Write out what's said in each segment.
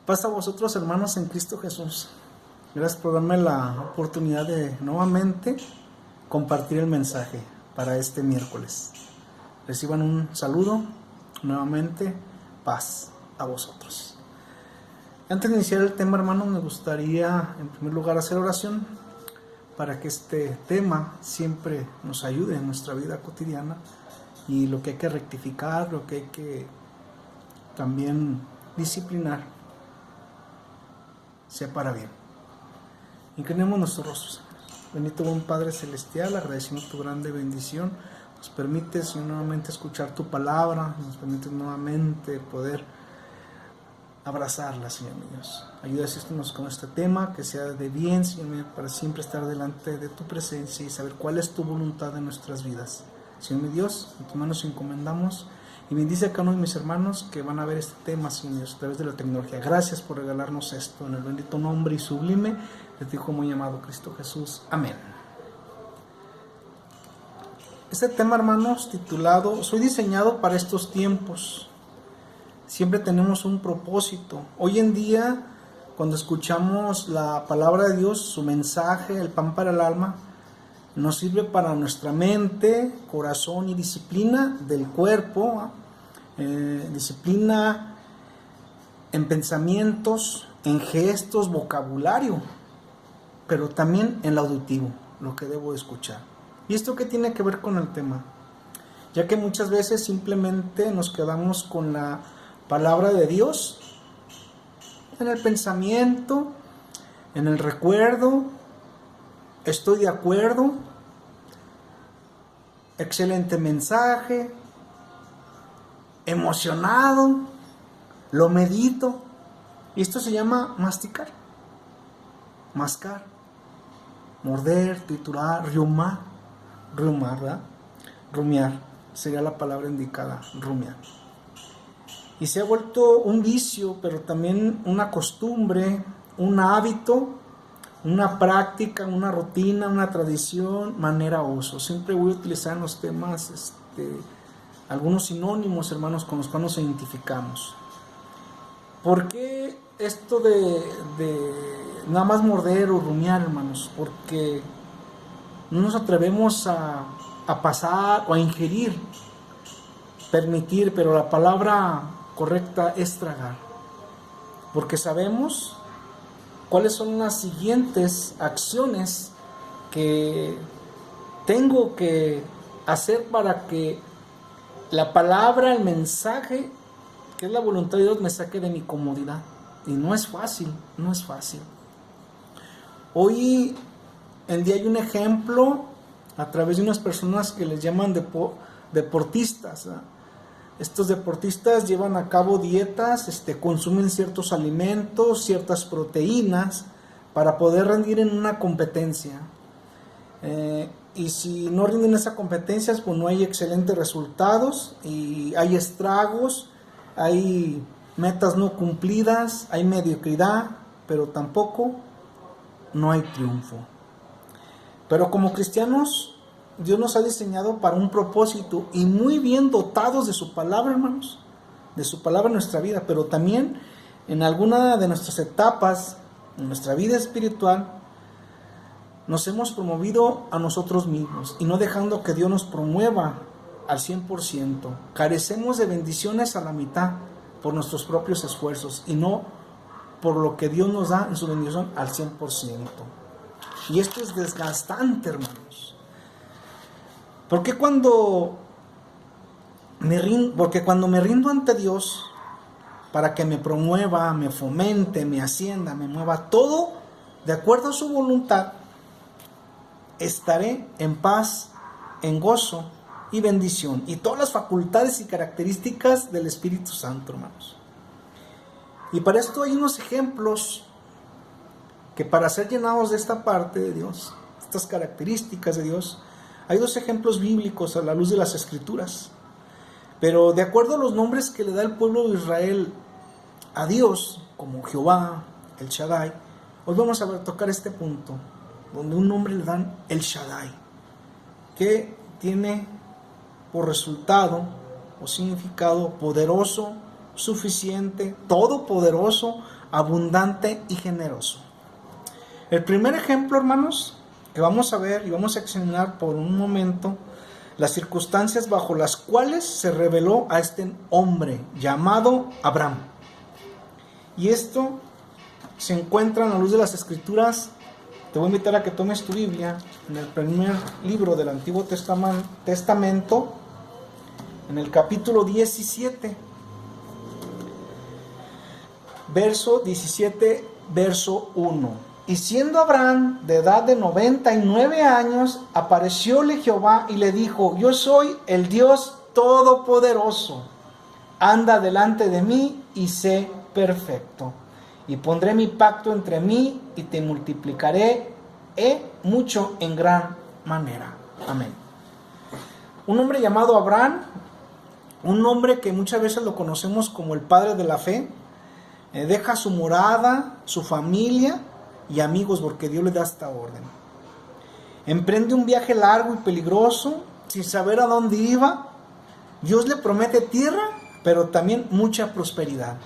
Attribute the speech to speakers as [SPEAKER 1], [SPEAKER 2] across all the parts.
[SPEAKER 1] Paz a vosotros, hermanos en Cristo Jesús. Gracias por darme la oportunidad de nuevamente compartir el mensaje para este miércoles. Reciban un saludo, nuevamente, paz a vosotros. Antes de iniciar el tema, hermanos, me gustaría en primer lugar hacer oración para que este tema siempre nos ayude en nuestra vida cotidiana y lo que hay que rectificar, lo que hay que también disciplinar, sea para bien. Inclinemos nuestros rostros. Bendito buen Padre Celestial, agradeciendo tu grande bendición. Nos permites, Señor, nuevamente escuchar tu palabra. Nos permites nuevamente poder abrazarla, Señor mío Dios. Ayuda a asistirnos con este tema, que sea de bien, Señor mío, para siempre estar delante de tu presencia y saber cuál es tu voluntad en nuestras vidas. Señor mi Dios, en tus manos encomendamos. Y bendice a cada uno de mis hermanos que van a ver este tema, Señor Dios, a través de la tecnología. Gracias por regalarnos esto, en el bendito nombre y sublime de tu Hijo muy llamado Cristo Jesús. Amén. Este tema, hermanos, titulado Soy diseñado para estos tiempos. Siempre tenemos un propósito. Hoy en día, cuando escuchamos la palabra de Dios, su mensaje, el pan para el alma, nos sirve para nuestra mente, corazón y disciplina del cuerpo, disciplina en pensamientos, en gestos, vocabulario, pero también en lo auditivo, lo que debo escuchar. ¿Y esto qué tiene que ver con el tema? Ya que muchas veces simplemente nos quedamos con la palabra de Dios en el pensamiento, en el recuerdo. Estoy de acuerdo, excelente mensaje, emocionado, lo medito. Y esto se llama masticar, mascar, morder, triturar, riumar, ¿verdad? Rumiar, sería la palabra indicada, rumiar. Y se ha vuelto un vicio, pero también una costumbre, un hábito, una práctica, una rutina, una tradición, manera, uso. Siempre voy a utilizar en los temas algunos sinónimos, hermanos, con los cuales nos identificamos. ¿Por qué esto de nada más morder o rumiar, hermanos? Porque no nos atrevemos a pasar o a ingerir, permitir, pero la palabra correcta es tragar. Porque sabemos cuáles son las siguientes acciones que tengo que hacer para que la palabra, el mensaje, que es la voluntad de Dios, me saque de mi comodidad. Y no es fácil, no es fácil. Hoy en día hay un ejemplo a través de unas personas que les llaman deportistas, ¿verdad? Estos deportistas llevan a cabo dietas, consumen ciertos alimentos, ciertas proteínas para poder rendir en una competencia. Y si no rinden esas competencias, pues no hay excelentes resultados y hay estragos, hay metas no cumplidas, hay mediocridad, pero tampoco no hay triunfo. Pero como cristianos, Dios nos ha diseñado para un propósito y muy bien dotados de su palabra, hermanos, de su palabra en nuestra vida, pero también en alguna de nuestras etapas, en nuestra vida espiritual, nos hemos promovido a nosotros mismos y no dejando que Dios nos promueva al 100%. Carecemos de bendiciones a la mitad por nuestros propios esfuerzos y no por lo que Dios nos da en su bendición al 100%. Y esto es desgastante, hermanos. Porque cuando me rindo ante Dios para que me promueva, me fomente, me ascienda, me mueva todo de acuerdo a su voluntad, estaré en paz, en gozo y bendición y todas las facultades y características del Espíritu Santo, hermanos. Y para esto hay unos ejemplos que para ser llenados de esta parte de Dios, estas características de Dios, hay dos ejemplos bíblicos a la luz de las Escrituras. Pero de acuerdo a los nombres que le da el pueblo de Israel a Dios, como Jehová, el Shaddai, hoy vamos a tocar este punto, donde un nombre le dan el Shaddai, que tiene por resultado o significado poderoso, suficiente, todopoderoso, abundante y generoso. El primer ejemplo, hermanos, que vamos a ver y vamos a examinar por un momento las circunstancias bajo las cuales se reveló a este hombre llamado Abraham. Y esto se encuentra en la luz de las Escrituras. Te voy a invitar a que tomes tu Biblia en el primer libro del Antiguo Testamento, en el capítulo 17, verso 17, verso 1. Y siendo Abraham de edad de 99 años, aparecióle Jehová y le dijo: yo soy el Dios Todopoderoso, anda delante de mí y sé perfecto. Y pondré mi pacto entre mí y te multiplicaré mucho en gran manera. Amén. Un hombre llamado Abraham, un hombre que muchas veces lo conocemos como el padre de la fe, deja su morada, su familia y amigos, porque Dios le da esta orden. Emprende un viaje largo y peligroso, sin saber a dónde iba. Dios le promete tierra, pero también mucha prosperidad.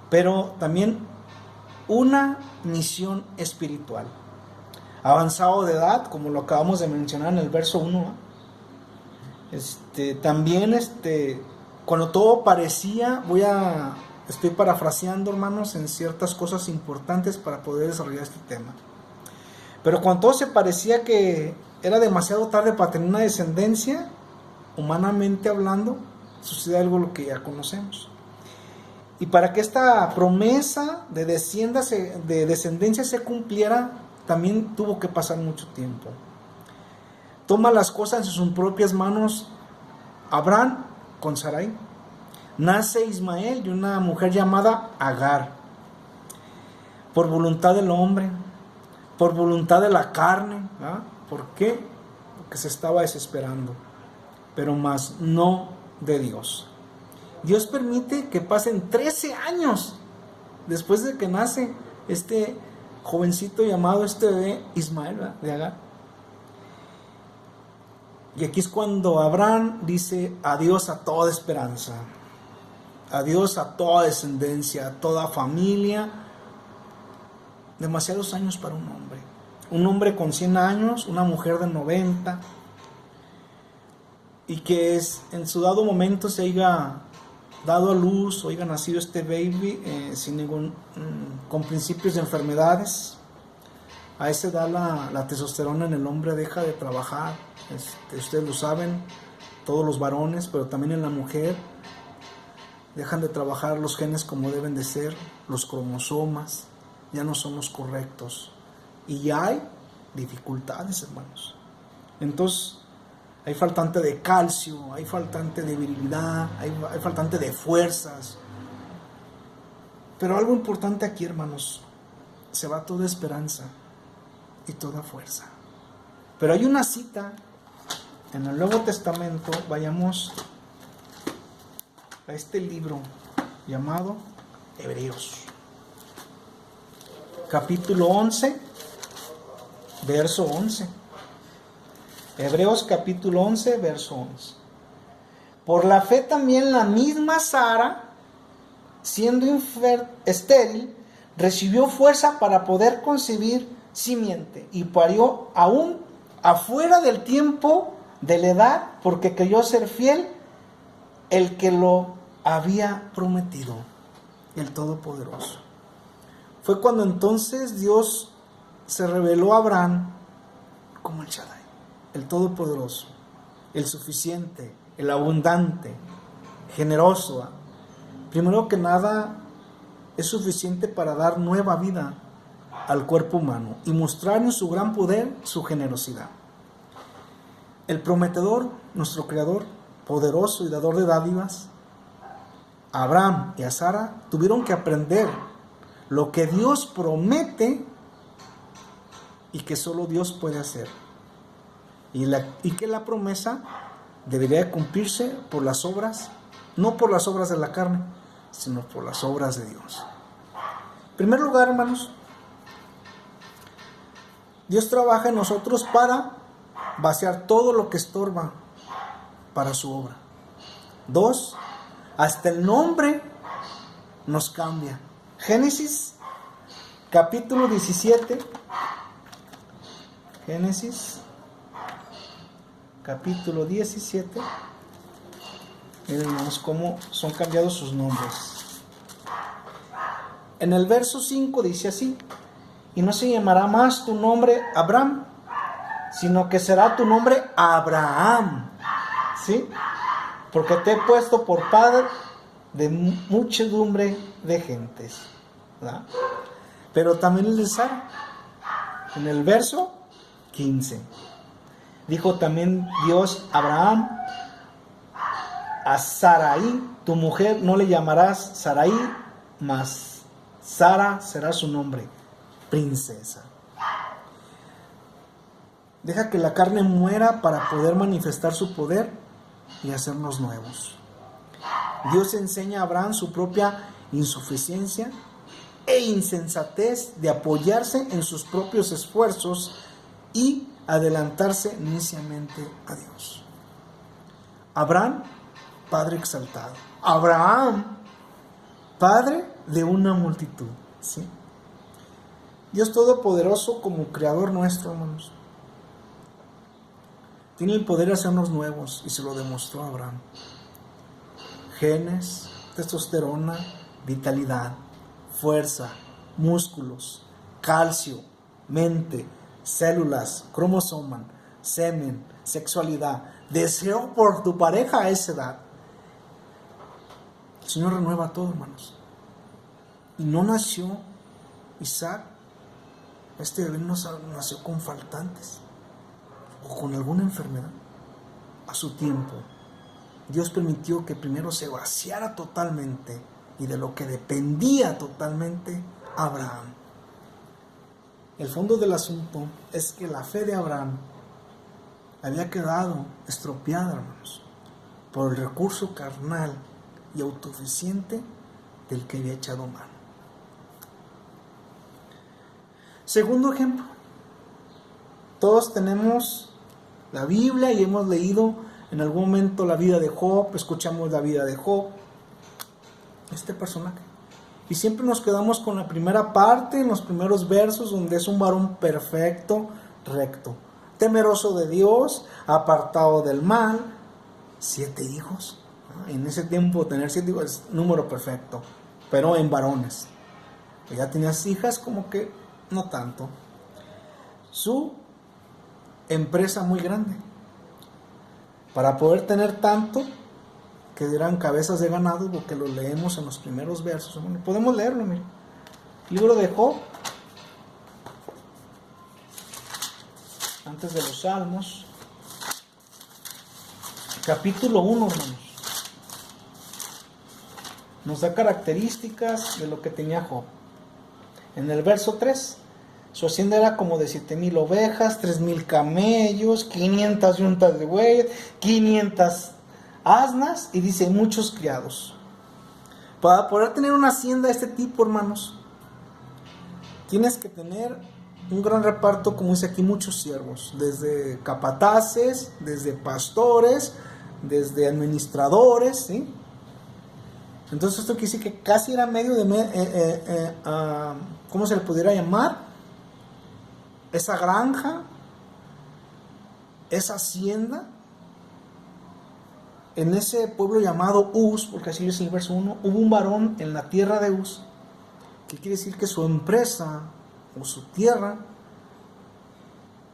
[SPEAKER 1] Pero también una misión espiritual. Avanzado de edad, como lo acabamos de mencionar en el verso 1. También cuando todo parecía, estoy parafraseando, hermanos, en ciertas cosas importantes para poder desarrollar este tema. Pero cuando todo se parecía que era demasiado tarde para tener una descendencia, humanamente hablando, sucede algo lo que ya conocemos. Y para que esta promesa de descendencia se cumpliera, también tuvo que pasar mucho tiempo. Toma las cosas en sus propias manos Abraham con Sarai. Nace Ismael de una mujer llamada Agar. Por voluntad del hombre, por voluntad de la carne. ¿Por qué? Porque se estaba desesperando, pero más no de Dios. Dios permite que pasen 13 años después de que nace este jovencito llamado bebé Ismael, ¿verdad? De Agar. Y aquí es cuando Abraham dice adiós a toda esperanza, adiós a toda descendencia, a toda familia. Demasiados años para un hombre con 100 años, una mujer de 90, y que en su dado momento se haya dado a luz o haya nacido este baby con principios de enfermedades. A esa edad la testosterona en el hombre deja de trabajar. Ustedes lo saben, todos los varones, pero también en la mujer dejan de trabajar los genes como deben de ser, los cromosomas ya no son los correctos y ya hay dificultades, hermanos. Entonces hay faltante de calcio, hay faltante de virilidad, hay faltante de fuerzas. Pero algo importante aquí, hermanos, se va toda esperanza y toda fuerza. Pero hay una cita en el Nuevo Testamento. Vayamos a este libro llamado Hebreos, capítulo 11, verso 11. Hebreos capítulo 11, verso 11. Por la fe también la misma Sara, siendo estéril, recibió fuerza para poder concebir simiente y parió aún afuera del tiempo de la edad, porque creyó ser fiel el que lo había prometido, el Todopoderoso. Fue cuando entonces Dios se reveló a Abraham como el Shaddai, el Todopoderoso, el suficiente, el abundante, generoso. Primero que nada, es suficiente para dar nueva vida al cuerpo humano y mostrar en su gran poder su generosidad. El prometedor, nuestro Creador, poderoso y dador de dádivas, a Abraham y a Sara tuvieron que aprender lo que Dios promete y que solo Dios puede hacer. Y que la promesa debería cumplirse por las obras, no por las obras de la carne, sino por las obras de Dios. En primer lugar, hermanos, Dios trabaja en nosotros para vaciar todo lo que estorba para su obra. 2, Hasta el nombre nos cambia. Génesis capítulo 17. Génesis capítulo 17. Miren hermanos cómo son cambiados sus nombres. En el verso 5 dice así: y no se llamará más tu nombre Abraham, sino que será tu nombre Abraham, ¿sí? Porque te he puesto por padre de muchedumbre de gentes, ¿verdad? Pero también el de Sara, en el verso 15, dijo también Dios a Abraham: a Sarai, tu mujer, no le llamarás Sarai, mas Sara será su nombre, princesa. Deja que la carne muera para poder manifestar su poder y hacernos nuevos. Dios enseña a Abraham su propia insuficiencia e insensatez de apoyarse en sus propios esfuerzos y adelantarse neciamente a Dios. Abraham, padre exaltado. Abraham, padre de una multitud, ¿sí? Dios Todopoderoso, como creador nuestro, hermanos, tiene el poder de hacernos nuevos, y se lo demostró a Abraham. Genes, testosterona, vitalidad, fuerza, músculos, calcio, mente, células, cromosoma, semen, sexualidad, deseo por tu pareja a esa edad. El Señor renueva todo, hermanos. Y no nació Isaac, este bebé no nació con faltantes o con alguna enfermedad. A su tiempo, Dios permitió que primero se vaciara totalmente, y de lo que dependía totalmente Abraham. El fondo del asunto es que la fe de Abraham había quedado estropeada, hermanos, por el recurso carnal y autosuficiente del que había echado mano. Segundo ejemplo, todos tenemos la Biblia y hemos leído en algún momento la vida de Job, escuchamos la vida de Job, este personaje, y siempre nos quedamos con la primera parte, en los primeros versos, donde es un varón perfecto, recto, temeroso de Dios, apartado del mal, 7 hijos. En ese tiempo tener 7 hijos es número perfecto, pero en varones. Ya tenías hijas, como que no tanto. Su empresa muy grande. Para poder tener tanto, que eran cabezas de ganado, porque lo leemos en los primeros versos. Bueno, podemos leerlo, miren. Libro de Job, antes de los Salmos, capítulo 1, hermanos. Nos da características de lo que tenía Job. En el verso 3, su hacienda era como de 7,000 ovejas, 3,000 camellos, 500 yuntas de bueyes, 500 asnas, y dice muchos criados. Para poder tener una hacienda de este tipo, hermanos, tienes que tener un gran reparto, como dice aquí, muchos siervos, desde capataces, desde pastores, desde administradores, ¿sí? Entonces esto quiere decir que casi era medio de, ¿cómo se le pudiera llamar? Esa granja, esa hacienda, en ese pueblo llamado Uz, porque así dice el verso 1, hubo un varón en la tierra de Uz, que quiere decir que su empresa o su tierra,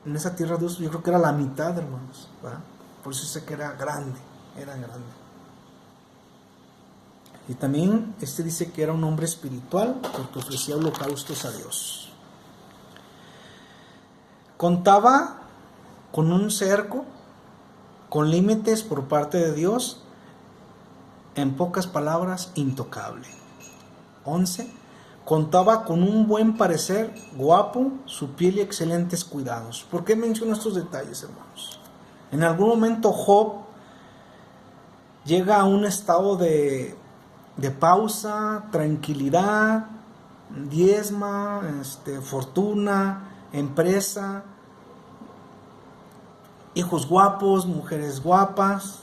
[SPEAKER 1] en esa tierra de Uz, yo creo que era la mitad, hermanos, ¿verdad? Por eso sé que era grande. Y también dice que era un hombre espiritual, porque ofrecía holocaustos a Dios. Contaba con un cerco, con límites por parte de Dios, en pocas palabras, intocable. 11. Contaba con un buen parecer, guapo, su piel y excelentes cuidados. ¿Por qué menciono estos detalles, hermanos? En algún momento Job llega a un estado de pausa, tranquilidad, diezma, fortuna, empresa, hijos guapos, mujeres guapas,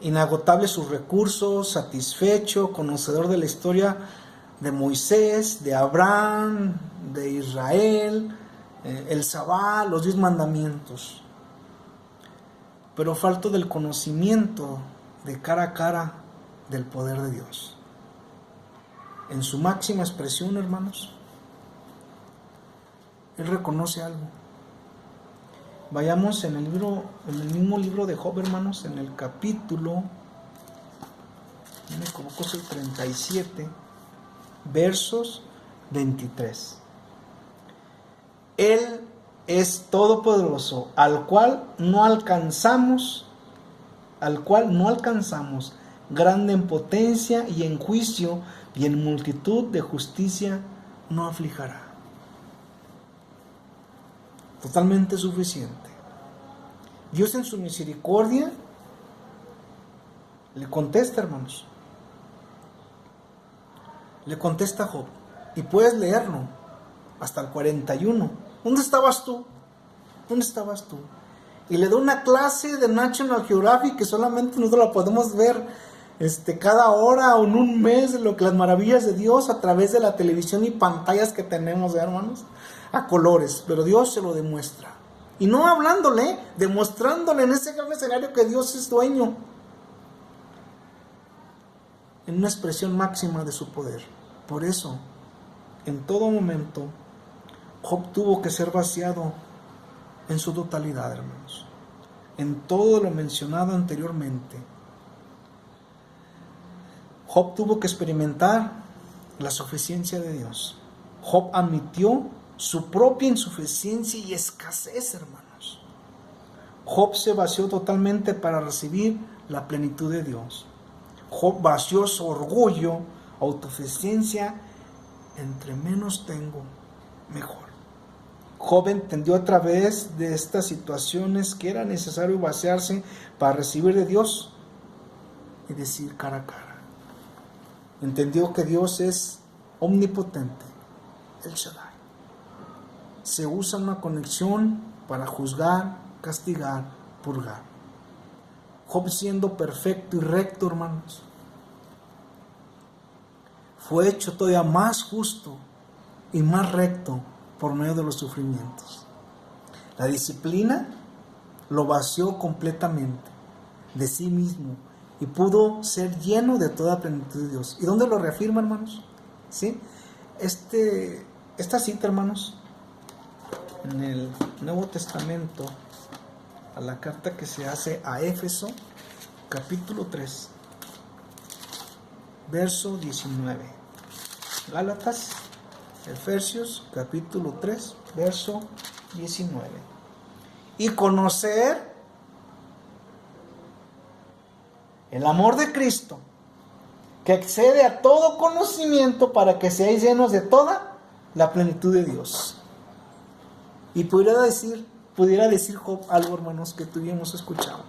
[SPEAKER 1] inagotable sus recursos, satisfecho, conocedor de la historia de Moisés, de Abraham, de Israel, el Sabá, los 10 mandamientos. Pero falto del conocimiento de cara a cara del poder de Dios. En su máxima expresión, hermanos, él reconoce algo. Vayamos en el mismo libro de Job, hermanos, en el capítulo, no me equivoco, es el 37, versos 23. Él es todopoderoso, al cual no alcanzamos, grande en potencia y en juicio y en multitud de justicia no aflijará. Totalmente suficiente. Dios en su misericordia le contesta, hermanos. Le contesta a Job. Y puedes leerlo hasta el 41. ¿Dónde estabas tú? ¿Dónde estabas tú? Y le da una clase de National Geographic que solamente nosotros la podemos ver cada hora o en un mes, de lo que las maravillas de Dios a través de la televisión y pantallas que tenemos, hermanos, a colores. Pero Dios se lo demuestra. Y no hablándole, demostrándole en ese gran escenario que Dios es dueño. En una expresión máxima de su poder. Por eso, en todo momento, Job tuvo que ser vaciado en su totalidad, hermanos. En todo lo mencionado anteriormente. Job tuvo que experimentar la suficiencia de Dios. Job admitió su propia insuficiencia y escasez, hermanos. Job se vació totalmente para recibir la plenitud de Dios. Job vació su orgullo, autosuficiencia. Entre menos tengo, mejor. Job entendió a través de estas situaciones que era necesario vaciarse para recibir de Dios y decir cara a cara. Entendió que Dios es omnipotente, el Shaddai. Se usa una conexión para juzgar, castigar, purgar. Job, siendo perfecto y recto, hermanos, fue hecho todavía más justo y más recto por medio de los sufrimientos. La disciplina lo vació completamente de sí mismo y pudo ser lleno de toda plenitud de Dios. ¿Y dónde lo reafirma, hermanos? ¿Sí? Esta cita, hermanos, en el Nuevo Testamento, a la carta que se hace a Éfeso, capítulo 3, verso 19. Gálatas, Efesios, capítulo 3, verso 19. Y conocer el amor de Cristo, que excede a todo conocimiento, para que seáis llenos de toda la plenitud de Dios. Y pudiera decir Job algo, hermanos, que tú y yo hemos escuchado.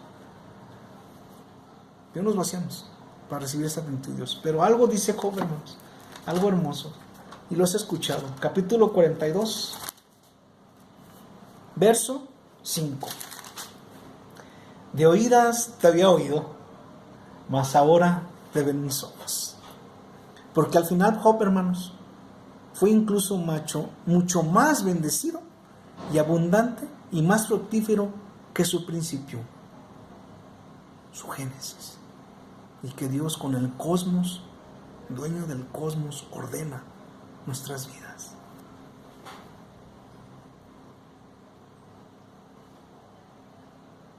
[SPEAKER 1] Yo nos vaciamos para recibir esa plenitud de Dios. Pero algo dice Job, hermanos, algo hermoso. Y lo has escuchado. Capítulo 42, verso 5. De oídas te había oído, mas ahora te ven mis ojos. Porque al final Job, hermanos, fue incluso mucho más bendecido y abundante y más fructífero que su principio, su génesis. Y que Dios, con el cosmos, dueño del cosmos, ordena nuestras vidas.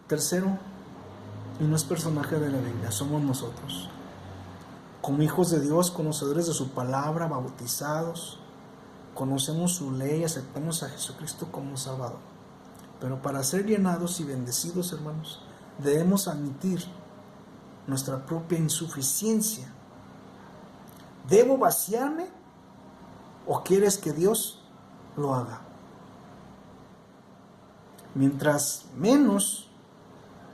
[SPEAKER 1] Tercero, y no es personaje de la Biblia, somos nosotros. Como hijos de Dios, conocedores de su palabra, bautizados, conocemos su ley, aceptamos a Jesucristo como Salvador. Pero para ser llenados y bendecidos, hermanos, debemos admitir nuestra propia insuficiencia. ¿Debo vaciarme o quieres que Dios lo haga? Mientras menos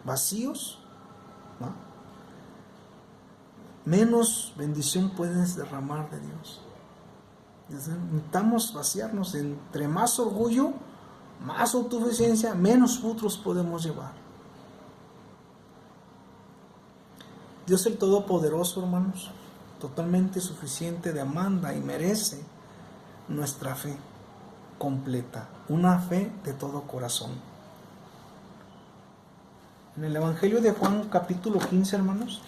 [SPEAKER 1] vacíos, ¿no?, menos bendición puedes derramar de Dios. Necesitamos vaciarnos. Entre más orgullo, más autosuficiencia, menos frutos podemos llevar. Dios el Todopoderoso, hermanos, totalmente suficiente, demanda y merece nuestra fe completa, una fe de todo corazón. En el Evangelio de Juan, capítulo 15, hermanos,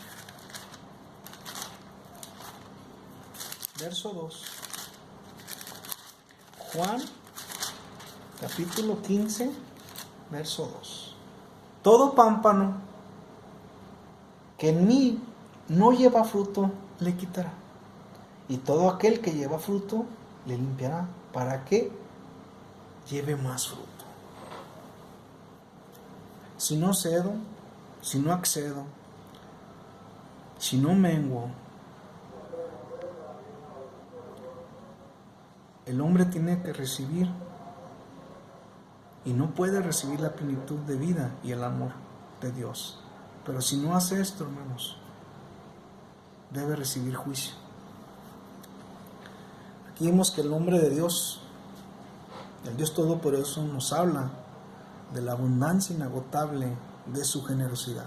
[SPEAKER 1] verso 2. Juan, capítulo 15, verso 2. Todo pámpano que en mí no lleva fruto, le quitará. Y todo aquel que lleva fruto, le limpiará, para que lleve más fruto. Si no cedo, si no accedo, si no menguo, el hombre tiene que recibir y no puede recibir la plenitud de vida y el amor de Dios. Pero si no hace esto, hermanos, debe recibir juicio. Aquí vemos que el nombre de Dios, el Dios Todopoderoso, nos habla de la abundancia inagotable de su generosidad,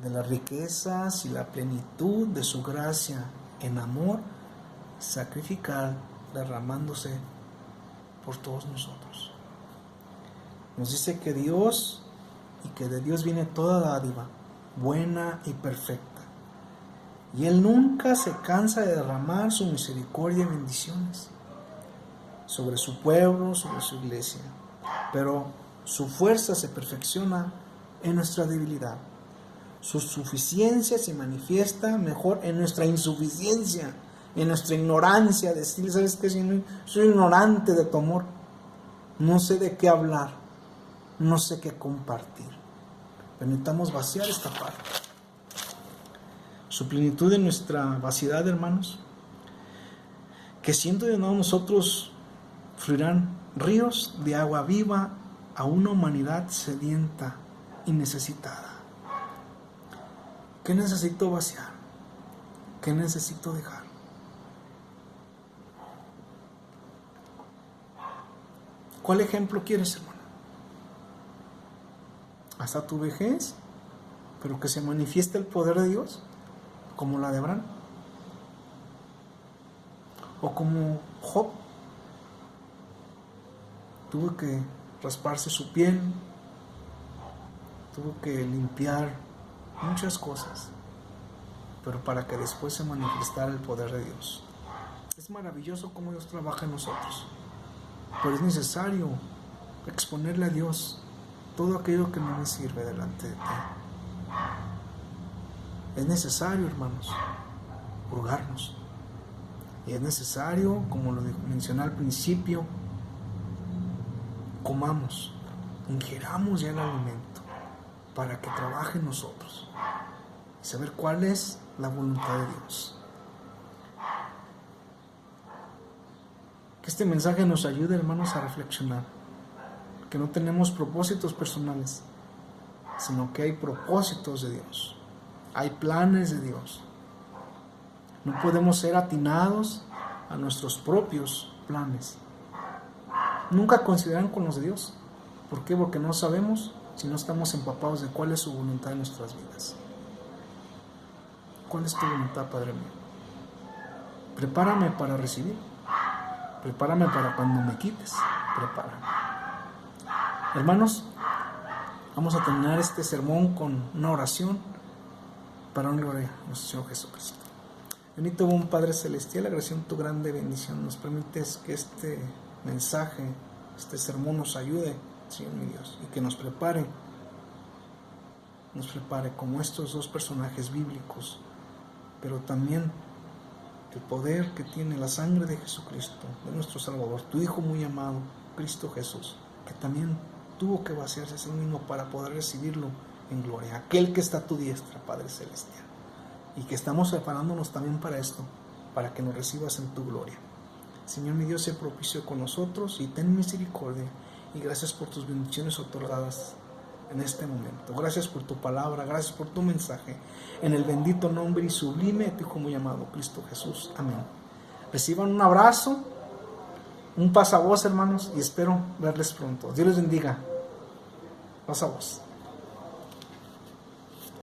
[SPEAKER 1] de las riquezas y la plenitud de su gracia en amor sacrificial, derramándose por todos nosotros. Nos dice que Dios, y que de Dios viene toda dádiva, buena y perfecta. Y Él nunca se cansa de derramar su misericordia y bendiciones sobre su pueblo, sobre su iglesia. Pero su fuerza se perfecciona en nuestra debilidad. Su suficiencia se manifiesta mejor en nuestra insuficiencia, en nuestra ignorancia. Decir, ¿sabes qué? Soy ignorante de tu amor. No sé de qué hablar. No sé qué compartir. Permitamos vaciar esta parte. Su plenitud en nuestra vaciedad, hermanos, que siendo de nuevo nosotros fluirán ríos de agua viva a una humanidad sedienta y necesitada. ¿Qué necesito vaciar? ¿Qué necesito dejar? ¿Cuál ejemplo quieres, hermano? Hasta tu vejez, pero que se manifieste el poder de Dios, como la de Abraham, o como Job. Tuvo que rasparse su piel, tuvo que limpiar muchas cosas, pero para que después se manifestara el poder de Dios. Es maravilloso cómo Dios trabaja en nosotros, pero es necesario exponerle a Dios todo aquello que no me sirve delante de ti. Es necesario, hermanos, purgarnos. Y es necesario, como lo mencioné al principio, comamos, ingeramos ya el alimento para que trabaje en nosotros y saber cuál es la voluntad de Dios. Que este mensaje nos ayude, hermanos, a reflexionar que no tenemos propósitos personales, sino que hay propósitos de Dios, hay planes de Dios. No podemos ser atinados a nuestros propios planes. Nunca consideran con los de Dios. ¿Por qué? Porque no sabemos si no estamos empapados de cuál es su voluntad en nuestras vidas. ¿Cuál es tu voluntad, Padre mío? Prepárame para recibir. Prepárame para cuando me quites. Prepárame. Hermanos, vamos a terminar este sermón con una oración para honrar a nuestro Señor Jesucristo. Bendito buen Padre Celestial, agradeciendo tu grande bendición, nos permites que este mensaje, este sermón nos ayude, Señor mi Dios, y que nos prepare como estos dos personajes bíblicos, pero también el poder que tiene la sangre de Jesucristo, de nuestro Salvador, tu Hijo muy amado, Cristo Jesús, que también tuvo que vaciarse a sí mismo para poder recibirlo en gloria, aquel que está a tu diestra, Padre Celestial, y que estamos preparándonos también para esto, para que nos recibas en tu gloria. Señor mi Dios, sé propicio con nosotros y ten misericordia, y gracias por tus bendiciones otorgadas en este momento. Gracias por tu palabra, gracias por tu mensaje, en el bendito nombre y sublime de tu Hijo muy amado, Cristo Jesús. Amén. Reciban un abrazo, un pasavoz, hermanos, y espero verles pronto. Dios les bendiga. Pasavoz.